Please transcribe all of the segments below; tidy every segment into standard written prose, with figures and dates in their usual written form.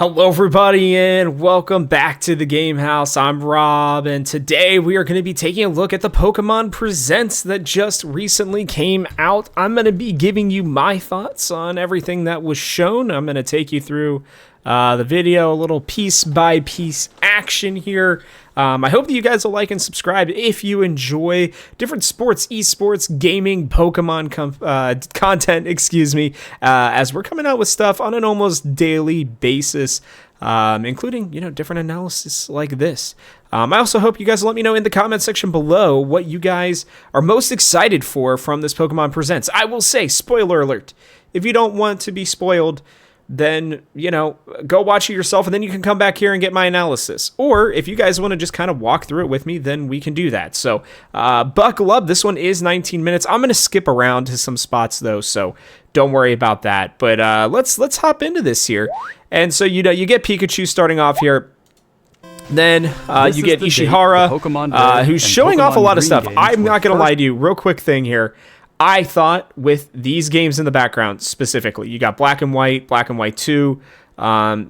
Hello everybody and welcome back to the Game House. I'm Rob and today we are going to be taking a look at the Pokemon Presents that just recently came out. I'm going to be giving you my thoughts on everything that was shown. I'm going to take you through the video, a little piece by piece action here. I hope that you guys will like and subscribe if you enjoy different sports, esports, gaming, Pokemon content, as we're coming out with stuff on an almost daily basis, including, different analysis like this. I also hope you guys let me know in the comment section below what you guys are most excited for from this Pokemon Presents. I will say, spoiler alert, if you don't want to be spoiled, then, go watch it yourself, and then you can come back here and get my analysis. Or if you guys want to just kind of walk through it with me, then we can do that. So buckle up. This one is 19 minutes. I'm going to skip around to some spots, though, so don't worry about that. But let's hop into this here. And so, you get Pikachu starting off here. Then you get Ishihara, who's showing off a lot of stuff. I'm not going to lie to you. Real quick thing here. I thought with these games in the background specifically, you got Black and White 2,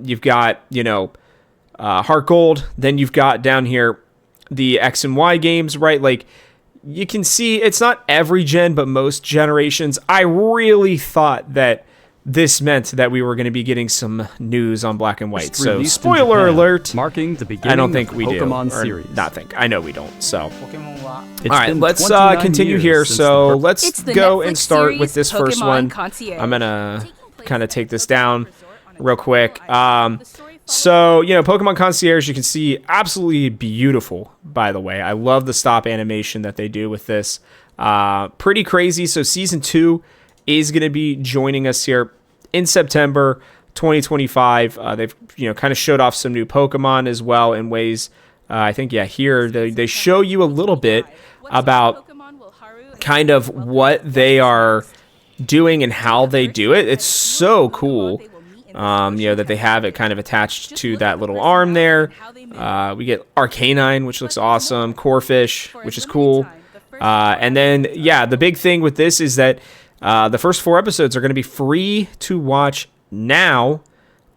you've got, Heart Gold, then you've got down here the X and Y games, right? Like, you can see it's not every gen, but most generations. I really thought that this meant that we were going to be getting some news on Black and White. So, spoiler alert, marking the beginning I don't think of we the Pokemon do. series. Not think. I know we don't. So, It's all right, been let's 29 continue years here. since So, the let's go and start with this first one. I'm going to kind of take this down real quick. So, Pokemon Concierge, you can see, absolutely beautiful, by the way. I love the stop animation that they do with this. Pretty crazy. So, Season 2 is going to be joining us here in September 2025. They've, kind of showed off some new Pokemon as well in ways, I think, here they show you a little bit about kind of what they are doing and how they do it. It's so cool. That they have it kind of attached to that little arm there. We get Arcanine, which looks awesome. Corphish, which is cool. And then, the big thing with this is that the first 4 episodes are going to be free to watch now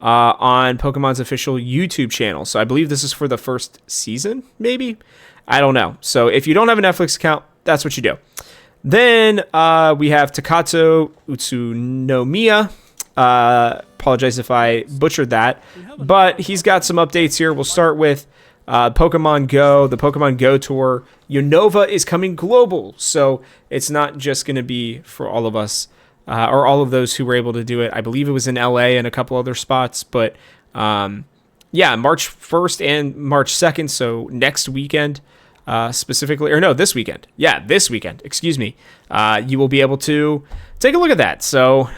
on Pokemon's official YouTube channel. So I believe this is for the first season, maybe? I don't know. So if you don't have a Netflix account, that's what you do. Then we have Takato Utsunomiya. Apologize if I butchered that. But he's got some updates here. We'll start with Pokemon Go, the Pokemon Go Tour. Unova is coming global, so it's not just going to be for all of us, or all of those who were able to do it. I believe it was in LA and a couple other spots, but March 1st and March 2nd, so next weekend specifically, or no, this weekend. Yeah, this weekend, excuse me. You will be able to take a look at that. So,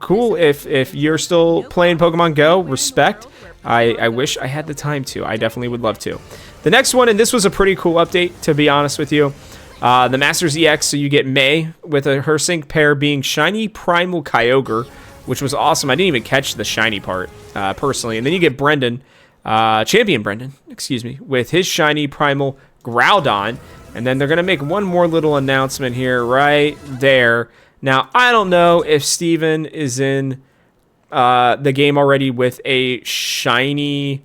cool. If you're still playing Pokemon Go, respect. I wish I had the time to. I definitely would love to. The next one, and this was a pretty cool update, to be honest with you. The Masters EX, so you get May with a Hersync pair being Shiny Primal Kyogre, which was awesome. I didn't even catch the shiny part, personally. And then you get Brendan, Champion Brendan, with his Shiny Primal Groudon. And then they're going to make one more little announcement here right there. Now, I don't know if Steven is in the game already with a shiny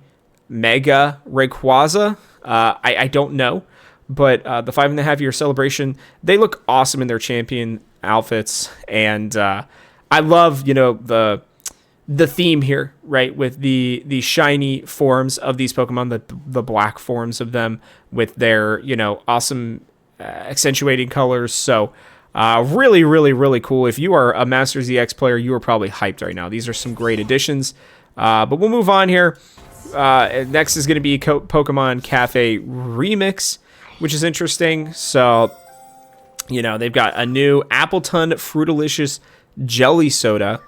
Mega Rayquaza. I don't know, but the 5.5-year celebration, they look awesome in their champion outfits, and I love the theme here, right, with the shiny forms of these Pokemon, the black forms of them with their awesome accentuating colors. So really, really, really cool. If you are a Masters EX player, you are probably hyped right now. These are some great additions. But we'll move on here. Next is going to be Pokemon Cafe Remix, which is interesting. So, they've got a new Appleton Fruitalicious Jelly Soda,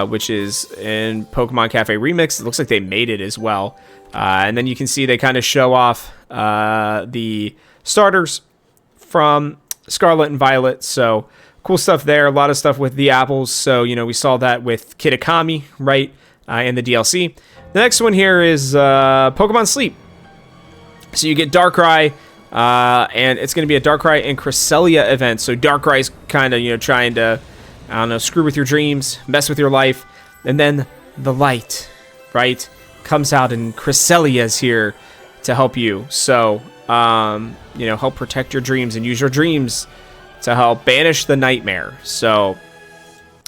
which is in Pokemon Cafe Remix. It looks like they made it as well. And then you can see they kind of show off the starters from Scarlet and Violet. So cool stuff there. A lot of stuff with the apples. So, we saw that with Kitakami, right, in the DLC. The next one here is Pokemon Sleep. So you get Darkrai, and it's going to be a Darkrai and Cresselia event. So Darkrai's kind of, trying to, screw with your dreams, mess with your life. And then the light right, comes out and Cresselia's here to help you. So, you know, help protect your dreams and use your dreams to help banish the nightmare. So,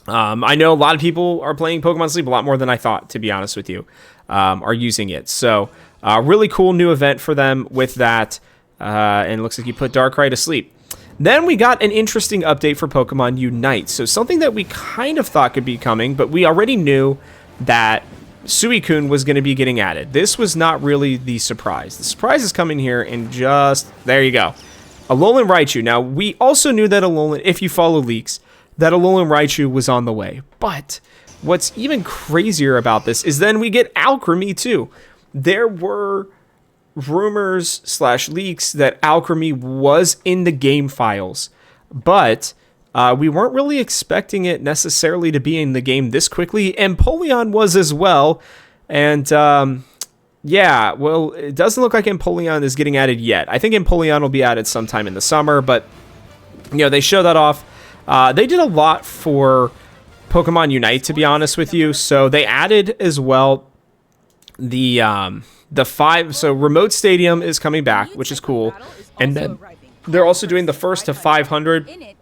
I know a lot of people are playing Pokemon Sleep, a lot more than I thought, to be honest with you, are using it. So, really cool new event for them with that. And it looks like you put Darkrai to sleep. Then we got an interesting update for Pokemon Unite. So something that we kind of thought could be coming, but we already knew that Suicune was going to be getting added. This was not really the surprise. The surprise is coming here in just... There you go. Alolan Raichu. Now, we also knew that Alolan, if you follow leaks, that Alolan Raichu was on the way. But what's even crazier about this is then we get Alcremie too. There were rumors / leaks that Alcremie was in the game files, but we weren't really expecting it necessarily to be in the game this quickly, and Empoleon was as well. And yeah, well, it doesn't look like Empoleon is getting added yet. I think Empoleon will be added sometime in the summer, but you know, they show that off. They did a lot for Pokemon Unite, to be honest with you. So they added as well the 5, so Remote Stadium is coming back, which is cool. And then they're also doing the first to 500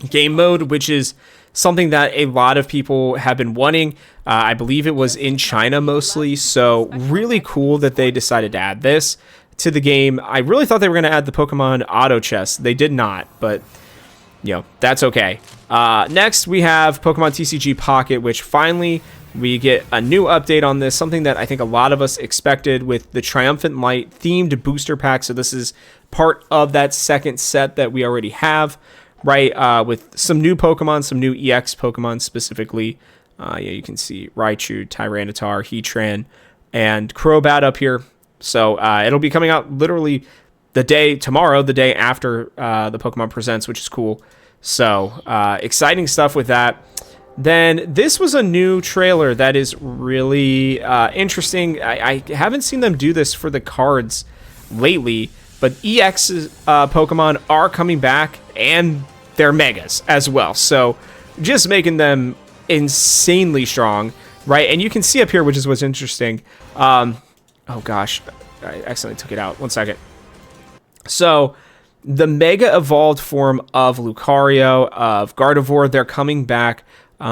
game mode, which is something that a lot of people have been wanting. I believe it was in China mostly, so really cool that they decided to add this to the game. I really thought they were going to add the Pokemon Auto Chess. They did not, but you know, that's okay. Next, we have Pokemon TCG Pocket, which finally we get a new update on this, something that I think a lot of us expected with the Triumphant Light themed booster pack. So this is part of that second set that we already have, right? With some new Pokemon, some new EX Pokemon specifically. Yeah, you can see Raichu, Tyranitar, Heatran, and Crobat up here. So it'll be coming out literally tomorrow, the day after the Pokemon Presents, which is cool. So exciting stuff with that. Then this was a new trailer that is really interesting. I haven't seen them do this for the cards lately, but EX Pokemon are coming back, and they're Megas as well. So just making them insanely strong, right? And you can see up here, which is what's interesting. Oh gosh, I accidentally took it out. 1 second. So the Mega Evolved form of Lucario, of Gardevoir, they're coming back.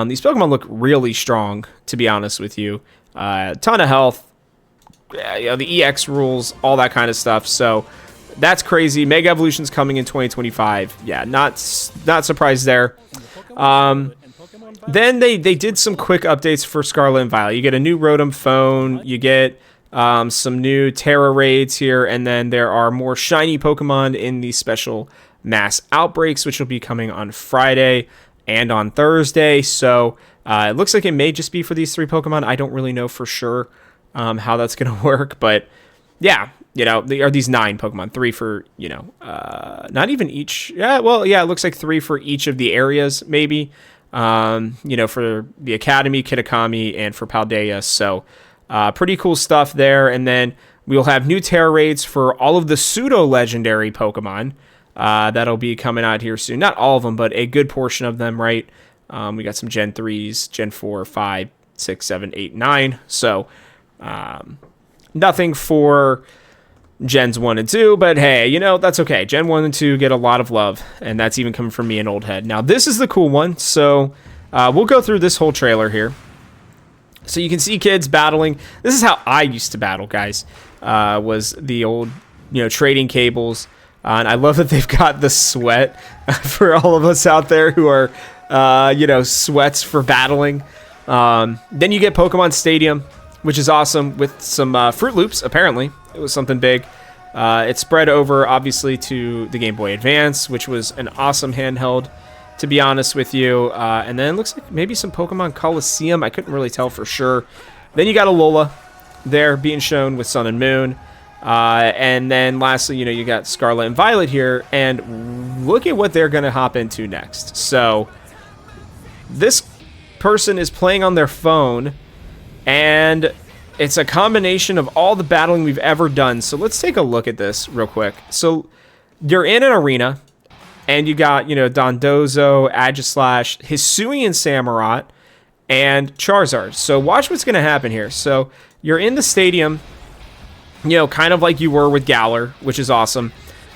These Pokemon look really strong, to be honest with you. Ton of health, you know, the EX rules, all that kind of stuff. So that's crazy. Mega Evolution's coming in 2025. Yeah, not surprised there. Then they did some quick updates for Scarlet and Violet. You get a new Rotom phone. You get some new Terra raids here, and then there are more shiny Pokemon in the special mass outbreaks, which will be coming on Friday and on Thursday. So it looks like it may just be for these 3 Pokemon. I don't really know for sure how that's going to work, but yeah, you know, are these 9 Pokemon, 3 for, you know, not even each. Yeah, well, yeah, it looks like 3 for each of the areas, maybe, you know, for the Academy, Kitakami, and for Paldea. So pretty cool stuff there. And then we'll have new Terra raids for all of the pseudo legendary Pokemon. That'll be coming out here soon. Not all of them, but a good portion of them, right? We got some Gen 3s, Gen 4, 5, 6, 7, 8, 9. So, nothing for Gens 1 and 2, but hey, you know, that's okay. Gen 1 and 2 get a lot of love, and that's even coming from me, an old head. Now, this is the cool one, so we'll go through this whole trailer here. So you can see kids battling. This is how I used to battle, guys, was the old, you know, trading cables. And I love that they've got the sweat for all of us out there who are, you know, sweats for battling. Then you get Pokemon Stadium, which is awesome, with some Fruit Loops, apparently. It was something big. It spread over, obviously, to the Game Boy Advance, which was an awesome handheld, to be honest with you. And then it looks like maybe some Pokemon Coliseum. I couldn't really tell for sure. Then you got Alola there being shown with Sun and Moon. And then lastly, you know, you got Scarlet and Violet here, and look at what they're going to hop into next. So this person is playing on their phone, and it's a combination of all the battling we've ever done. So let's take a look at this real quick. So you're in an arena, and you got, you know, Dondozo, Aegislash, Hisuian Samurott, and Charizard. So watch what's going to happen here. So you're in the stadium, you know, kind of like you were with Galar, which is awesome.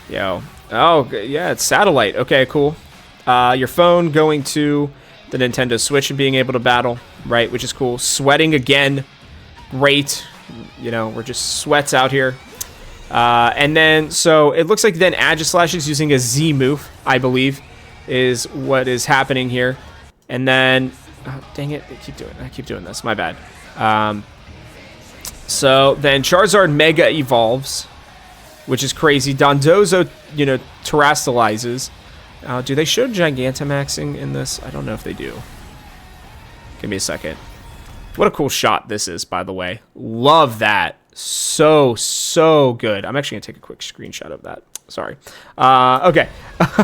You know, oh, yeah, it's satellite. Okay, cool. Your phone going to the Nintendo Switch and being able to battle, right, which is cool. Sweating again. Great. You know, we're just sweats out here. And then, so it looks like then Aegislash is using a Z move, I believe, is what is happening here. And then, oh, dang it, I keep doing this, my bad. So then Charizard Mega evolves, which is crazy. Dondozo, you know, terastallizes. Do they show Gigantamaxing in this? I don't know if they do. Give me a second. What a cool shot this is, by the way. Love that. So good. I'm actually going to take a quick screenshot of that. Sorry. Okay.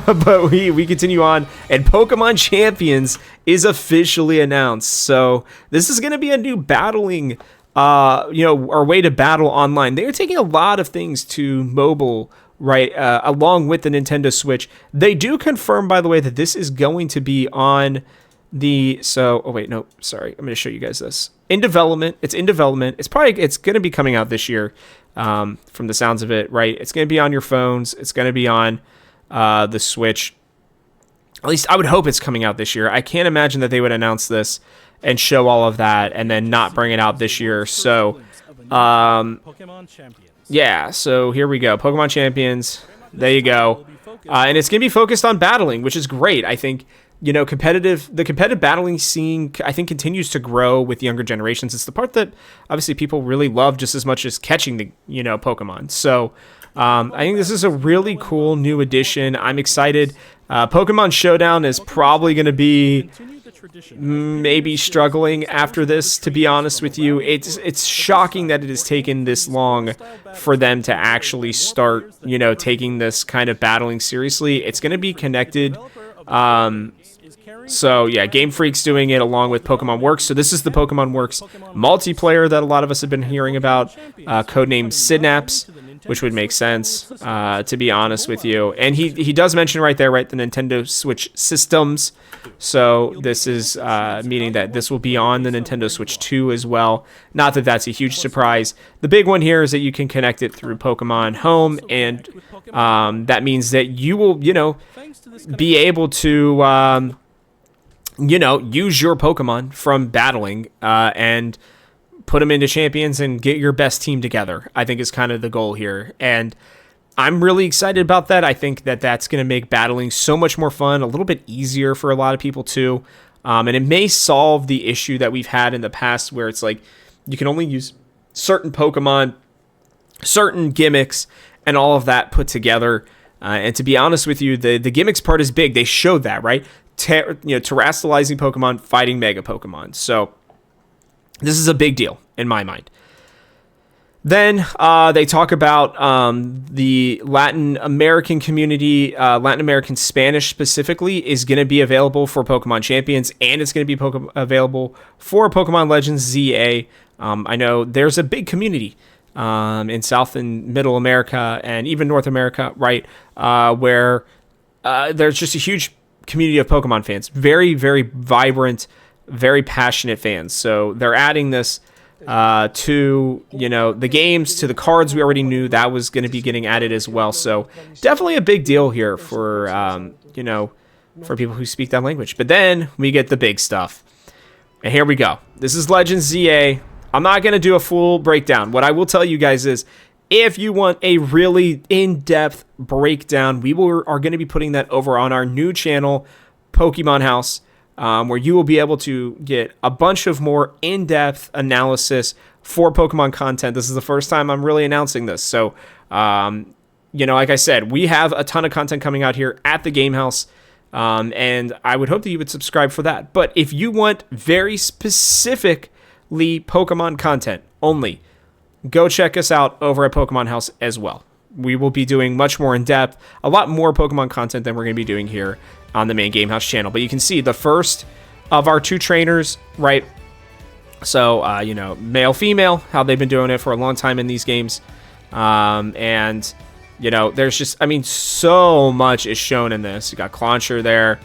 But we continue on. And Pokemon Champions is officially announced. So this is going to be a new battling, you know, our way to battle online. They're taking a lot of things to mobile, right, along with the Nintendo Switch. They do confirm, by the way, that this is going to be on the, so, oh wait, no, sorry, I'm going to show you guys this. In development, it's in development. It's going to be coming out this year, from the sounds of it, right? It's going to be on your phones. It's going to be on the Switch. At least I would hope it's coming out this year. I can't imagine that they would announce this and show all of that and then not bring it out this year. So, yeah, so here we go. Pokemon Champions. There you go. And it's going to be focused on battling, which is great. I think, you know, the competitive battling scene, I think, continues to grow with younger generations. It's the part that obviously people really love just as much as catching the, you know, Pokemon. So I think this is a really cool new addition. I'm excited. Pokemon Showdown is probably going to be maybe struggling after this, to be honest with you. It's shocking that it has taken this long for them to actually start, you know, taking this kind of battling seriously. It's going to be connected. So yeah, Game Freak's doing it along with Pokemon Works. So this is the Pokemon Works multiplayer that a lot of us have been hearing about, codenamed Synapse, which would make sense, to be honest with you. And he does mention right there, right, the Nintendo Switch systems. So this is meaning that this will be on the Nintendo Switch 2 as well. Not that that's a huge surprise. The big one here is that you can connect it through Pokemon Home, and that means that you will, you know, be able to, you know, use your Pokemon from battling and put them into champions and get your best team together, I think is kind of the goal here. And I'm really excited about that. I think that that's going to make battling so much more fun, a little bit easier for a lot of people too. And it may solve the issue that we've had in the past where it's like you can only use certain Pokemon, certain gimmicks, and all of that put together. And to be honest with you, the gimmicks part is big. They showed that, right? Terastallizing Pokemon, fighting Mega Pokemon. So this is a big deal in my mind. Then they talk about the Latin American community, Latin American Spanish specifically, is going to be available for Pokemon Champions, and it's going to be available for Pokemon Legends ZA. I know there's a big community in South and Middle America and even North America, right, where there's just a huge community of Pokemon fans. Very, very vibrant, very passionate fans. So they're adding this to, you know, the games, to the cards. We already knew that was going to be getting added as well. So definitely a big deal here for, you know, for people who speak that language. But then we get the big stuff. And here we go. This is Legends ZA. I'm not going to do a full breakdown. What I will tell you guys is, if you want a really in-depth breakdown, are going to be putting that over on our new channel, Pokemon House, where you will be able to get a bunch of more in-depth analysis for Pokemon content. This is the first time I'm really announcing this. So, you know, like I said, we have a ton of content coming out here at the Game House, and I would hope that you would subscribe for that. But if you want very specifically Pokemon content only, go check us out over at Pokemon House as well. We will be doing much more in-depth, a lot more Pokemon content than we're going to be doing here on the main Game House channel. But you can see the first of our two trainers, right? So, you know, male, female, how they've been doing it for a long time in these games. And, you know, there's just, I mean, so much is shown in this. You got Clauncher there,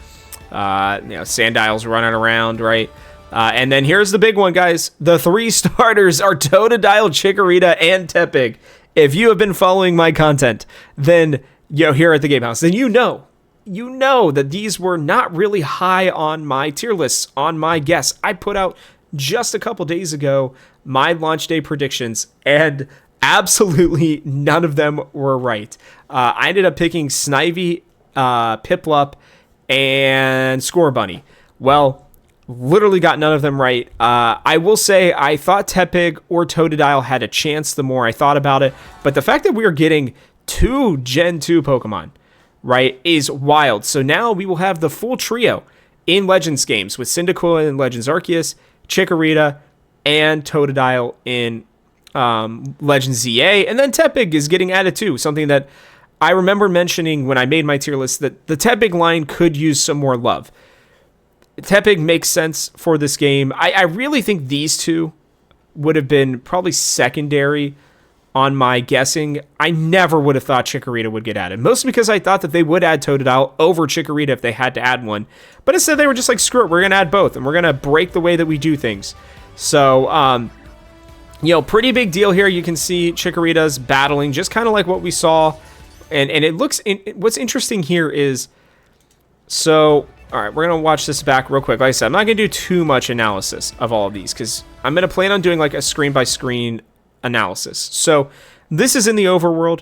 you know, Sandile's running around, right? And then here's the big one, guys. The 3 starters are Totodile, Chikorita, and Tepig. If you have been following my content, then here at the Game House, then you know that these were not really high on my tier lists, on my guess. I put out just a couple days ago my launch day predictions, and absolutely none of them were right. I ended up picking Snivy, Piplup, and Scorbunny. Well, literally got none of them right. I will say I thought Tepig or Totodile had a chance the more I thought about it, but the fact that we are getting 2 Gen 2 Pokemon, right, is wild. So now we will have the full trio in Legends games with Cyndaquil and Legends Arceus, Chikorita, and Totodile in Legends ZA, and then Tepig is getting added too, something that I remember mentioning when I made my tier list, that the Tepig line could use some more love. Tepig makes sense for this game. I really think these 2 would have been probably secondary on my guessing. I never would have thought Chikorita would get added, mostly because I thought that they would add Totodile over Chikorita if they had to add one. But instead they were just like, screw it, we're going to add both, and we're going to break the way that we do things. So, pretty big deal here. You can see Chikorita's battling, just kind of like what we saw. And it looks, what's interesting here is, so, all right, we're going to watch this back real quick. Like I said, I'm not going to do too much analysis of all of these, because I'm going to plan on doing like a screen-by-screen analysis. So this is in the overworld,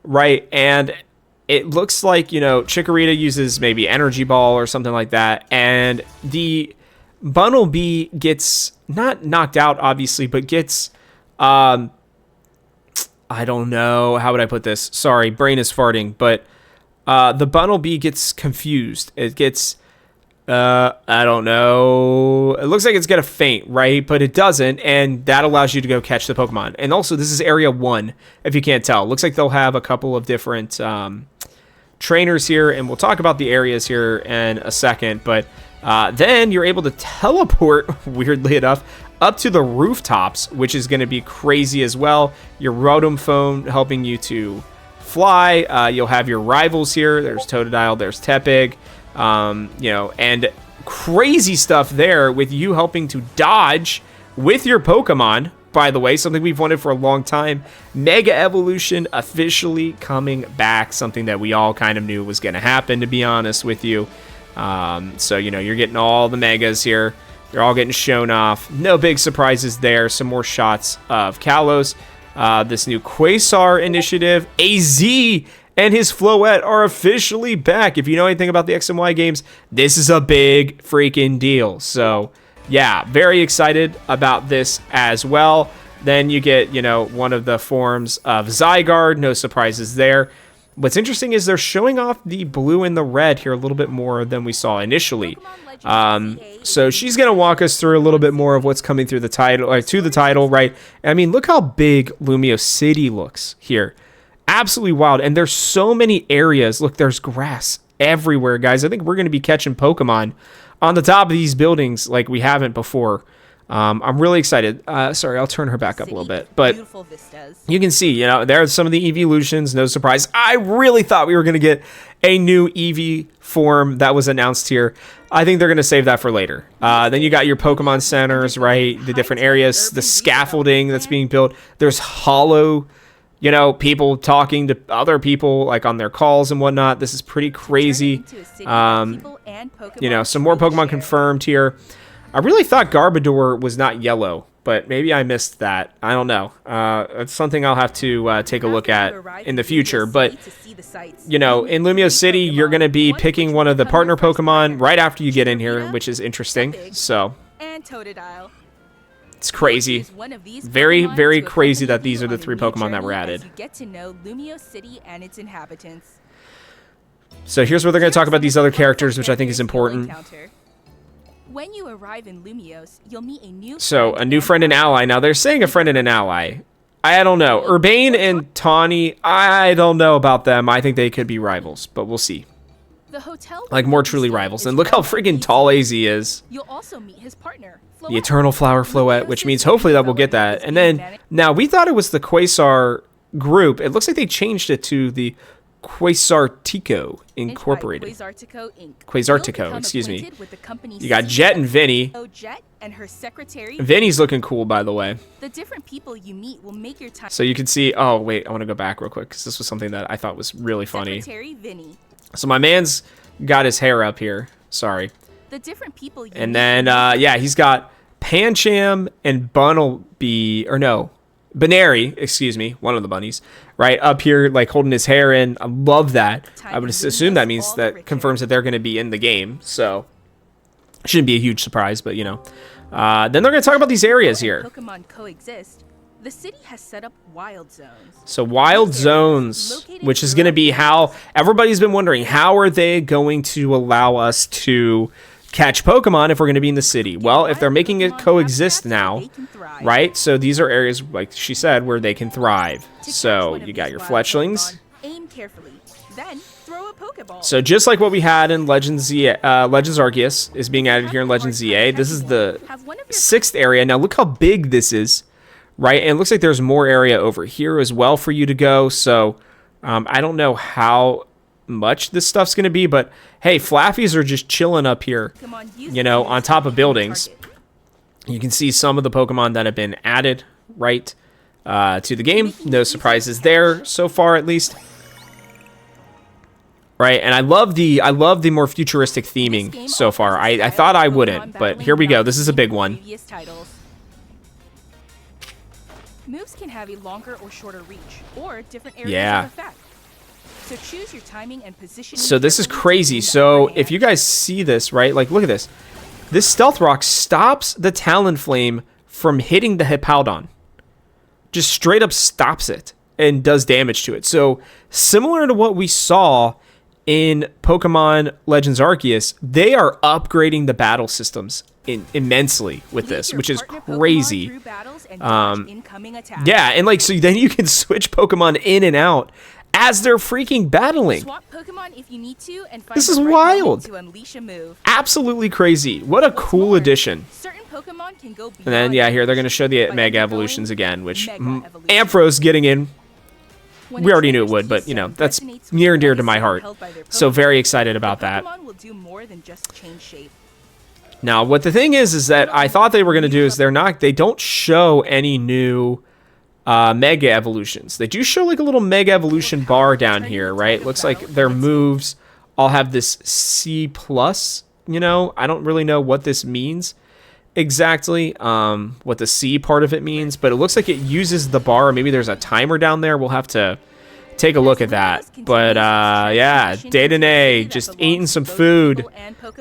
right? And it looks like, Chikorita uses maybe Energy Ball or something like that. And the Bunnelby gets not knocked out, obviously, but gets, I don't know. How would I put this? Sorry, brain is farting. But the Bunnelby gets confused. It gets, I don't know. It looks like it's going to faint, right? But it doesn't, and that allows you to go catch the Pokemon. And also, this is Area 1, if you can't tell. It looks like they'll have a couple of different trainers here, and we'll talk about the areas here in a second. But then you're able to teleport, weirdly enough, up to the rooftops, which is going to be crazy as well. Your Rotom phone helping you to fly. You'll have your rivals here. There's Totodile, there's Tepig, and crazy stuff there with you helping to dodge with your Pokemon. By the way, something we've wanted for a long time. Mega Evolution officially coming back, something that we all kind of knew was going to happen, to be honest with you. So, you're getting all the Megas here. They're all getting shown off. No big surprises there. Some more shots of Kalos. This new Quasar initiative. AZ and his Floette are officially back. If you know anything about the X and Y games, this is a big freaking deal. So, yeah, very excited about this as well. Then you get, one of the forms of Zygarde. No surprises there. What's interesting is they're showing off the blue and the red here a little bit more than we saw initially. So she's going to walk us through a little bit more of what's coming through the title, or to the title, right? I mean, look how big Lumio City looks here. Absolutely wild. And there's so many areas. Look, there's grass everywhere, guys. I think we're going to be catching Pokemon on the top of these buildings like we haven't before. I'm really excited. Sorry, I'll turn her back up a little bit. But you can see, there are some of the evolutions. No surprise. I really thought we were going to get a new Eevee form that was announced here. I think they're going to save that for later. Then you got your Pokemon centers, right? The different areas, the scaffolding that's being built. There's hollow, people talking to other people like on their calls and whatnot. This is pretty crazy. Some more Pokemon confirmed here. I really thought Garbodor was not yellow, but maybe I missed that. I don't know. It's something I'll have to take a look at in the future. But, in Lumio City, you're going to be picking one of the partner Pokemon right after you get in here, which is interesting. So, it's crazy. Very, very crazy that these are the 3 Pokemon that were added. So here's where they're going to talk about these other characters, which I think is important. When you arrive in Lumiose, you'll meet a new a new friend and ally. Now, they're saying a friend and an ally. I don't know. Urbane and Tawny, I don't know about them. I think they could be rivals, but we'll see. The hotel like, more truly rivals. And look how freaking tall AZ is. You'll also meet his partner, the Eternal Flower Floette, which means hopefully that we'll get that. And then, now, we thought it was the Quasar group. It looks like they changed it to the Quasartico Incorporated. Quasartico, excuse me. You got Jet and Vinny. Jet and her secretary. Vinny's looking cool, by the way. The different people you meet will make your time. So you can see. Oh wait, I want to go back real quick because this was something that I thought was really funny. Secretary Vinny. So my man's got his hair up here. Sorry. The different people you and then yeah, he's got Pancham and Bunnelby, or no, Baneri, excuse me, one of the bunnies, right up here, like holding his hair in. I love that. I would assume that means that confirms that they're going to be in the game. So shouldn't be a huge surprise, but you know. Then they're going to talk about these areas here. Pokemon coexist. The city has set up wild zones. So wild zones, which is going to be how everybody's been wondering, how are they going to allow us to catch Pokemon if we're going to be in the city? Well, if they're making it coexist now, right? So these are areas, like she said, where they can thrive. So you got your Fletchlings. Aim carefully, then throw a Pokeball. So just like what we had in Legends Arceus is being added here in Legends ZA. This is the 6th area. Now look how big this is, right? And it looks like there's more area over here as well for you to go. So I don't know how much this stuff's going to be, but hey, Flaffies are just chilling up here, you know, on top of buildings. You can see some of the Pokemon that have been added, right, to the game. No surprises there so far, at least. Right, and I love the more futuristic theming so far. I thought I wouldn't, but here we go. This is a big one. Moves can have a longer or shorter reach, or different areas of effect. So choose your timing and positioning. So this is crazy. So if you guys see this, right, like look at this. This Stealth Rock stops the Talonflame from hitting the Hippowdon. Just straight up stops it and does damage to it. So similar to what we saw in Pokemon Legends Arceus, they are upgrading the battle systems immensely with this, which is crazy. Yeah, and like so then you can switch Pokemon in and out as they're freaking battling. Swap Pokemon if you need to, and find this is wild. To unleash a move. Absolutely crazy. What a cool addition. Certain Pokemon can go and then yeah, here they're going to show the Mega Evolutions again, which Ampharo's getting in. We already knew it would, but you know, that's near and dear to my heart. So very excited about that. Now, what the thing is that I thought they were going to do is they don't show any new Mega Evolutions. They do show like a little Mega Evolution bar down here, right? Looks like their moves all have this C+, you know? I don't really know what this means exactly, what the C part of it means, but it looks like it uses the bar. Maybe there's a timer down there. We'll have to take a look at that. But yeah, Dedenne just eating some food,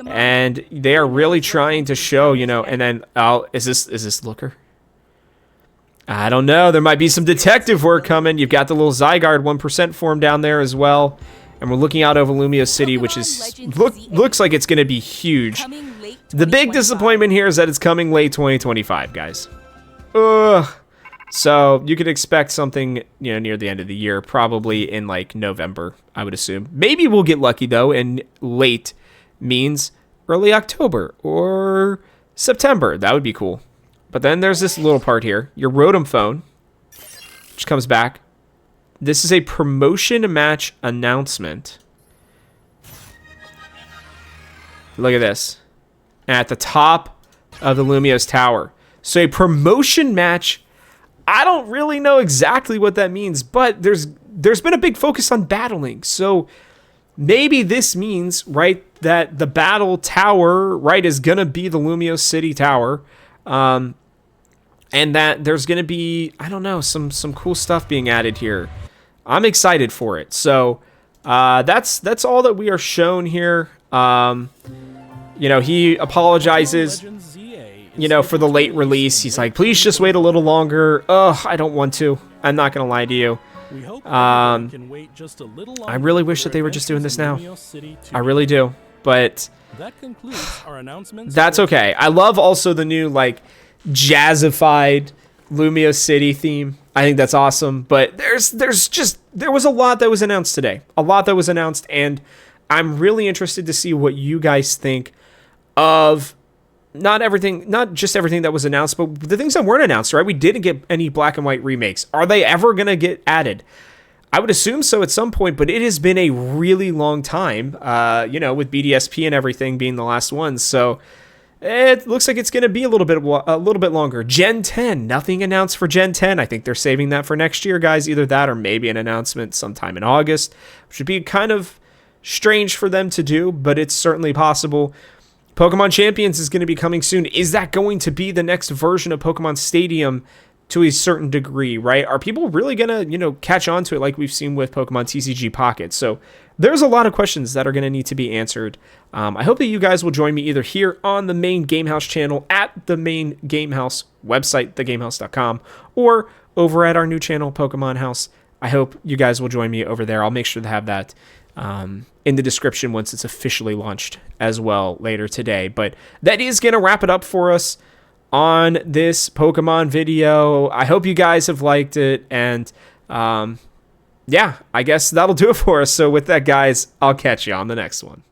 and they are really trying to show, you know. And then is this Looker? I don't know. There might be some detective work coming. You've got the little Zygarde 1% form down there as well. And we're looking out over Lumio City, which is looks like it's going to be huge. The big disappointment here is that it's coming late 2025, guys. Ugh. So you could expect something, you know, near the end of the year, probably in like November, I would assume. Maybe we'll get lucky though, and late means early October or September. That would be cool. But then there's this little part here, your Rotom phone, which comes back. This is a promotion match announcement. Look at this. At the top of the Lumiose Tower. So a promotion match. I don't really know exactly what that means, but there's been a big focus on battling. So maybe this means, right, that the battle tower, right, is going to be the Lumiose City Tower. And that there's going to be, I don't know, some cool stuff being added here. I'm excited for it. So that's all that we are shown here. You know, he apologizes, you know, for the late release. He's like, please just wait a little longer. Ugh, I don't want to. I'm not going to lie to you. I really wish that they were just doing this now. I really do. But that's okay. I love also the new, like, jazzified Lumiose City theme. I think that's awesome. But there was a lot that was announced today. A lot that was announced, and I'm really interested to see what you guys think of not just everything that was announced, but the things that weren't announced, right? We didn't get any Black and White remakes. Are they ever going to get added? I would assume so at some point, but it has been a really long time, with BDSP and everything being the last one. So it looks like it's going to be a little bit longer. Gen 10, nothing announced for Gen 10. I think they're saving that for next year, guys. Either that or maybe an announcement sometime in August, which would be kind of strange for them to do, but it's certainly possible. Pokemon Champions is going to be coming soon. Is that going to be the next version of Pokemon Stadium to a certain degree, right? Are people really going to, catch on to it like we've seen with Pokemon TCG Pocket? So there's a lot of questions that are going to need to be answered. I hope that you guys will join me either here on the main Gamehouse channel at the main Gamehouse website, thegamehouse.com, or over at our new channel, Pokemon House. I hope you guys will join me over there. I'll make sure to have that in the description once it's officially launched as well later today. But that is going to wrap it up for us on this Pokemon video. I hope you guys have liked it, and I guess that'll do it for us. So with that, guys, I'll catch you on the next one.